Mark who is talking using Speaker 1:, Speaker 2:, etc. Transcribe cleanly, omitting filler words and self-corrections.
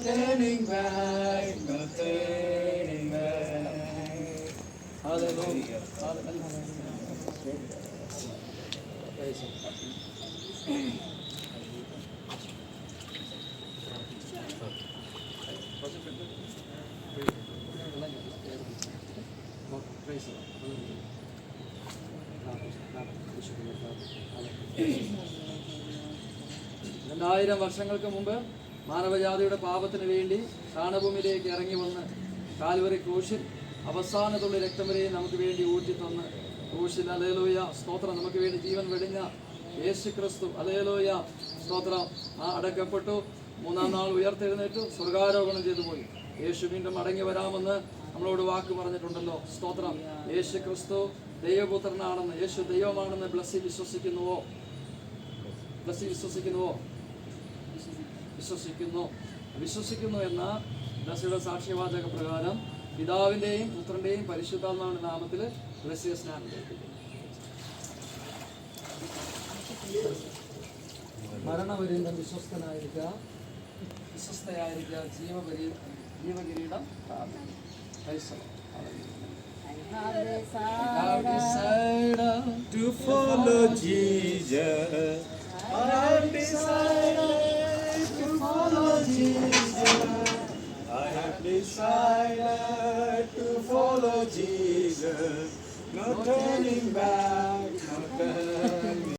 Speaker 1: turning back, no turning back. Hallelujah. Praise the Lord. 2000 വർഷങ്ങൾക്ക് മുമ്പ് മാനവജാതിയുടെ പാപത്തിന് വേണ്ടി കാണഭൂമിയിലേക്ക് ഇറങ്ങി വന്ന് കാൽവറി ക്രൂശിൽ അവസാനത്തുള്ള രക്തം വരെ നമുക്ക് വേണ്ടി ഊറ്റി തന്ന് ക്രൂശിൽ ഹല്ലേലൂയ സ്തോത്രം നമുക്ക് വേണ്ടി ജീവൻ വെടിഞ്ഞ യേശു ക്രിസ്തു ഹല്ലേലൂയ സ്തോത്രം അടക്കപ്പെട്ടു, 3-ാം നാൾ ഉയർത്തെഴുന്നേറ്റു, സ്വർഗാരോഹണം ചെയ്തു പോയി. യേശു വീണ്ടും മടങ്ങി വരാമെന്ന് നമ്മളോട് വാക്ക് പറഞ്ഞിട്ടുണ്ടല്ലോ. സ്തോത്രം. യേശു ക്രിസ്തു ദൈവപുത്രനാണെന്ന്, യേശു ദൈവമാണെന്ന് ബ്ലസ്സി വിശ്വസിക്കുന്നുവോ? വിശ്വസിക്കുന്നു എന്ന ബ്ലസ്സിയുടെ സാക്ഷ്യവാചക പ്രകാരം പിതാവിൻ്റെയും പുത്രൻ്റെയും പരിശുദ്ധാത്മാവിന്റെ നാമത്തിൽ ബ്ലസ്സിയ സ്നാനം കഴിപ്പിക്കുന്നു. മരണപര്യന്തം വിശ്വസ്തയായിരിക്കുക, ജീവകിരീടം
Speaker 2: to follow Jesus. I have decided to follow Jesus. I have decided to follow Jesus. No turning back, no turning back.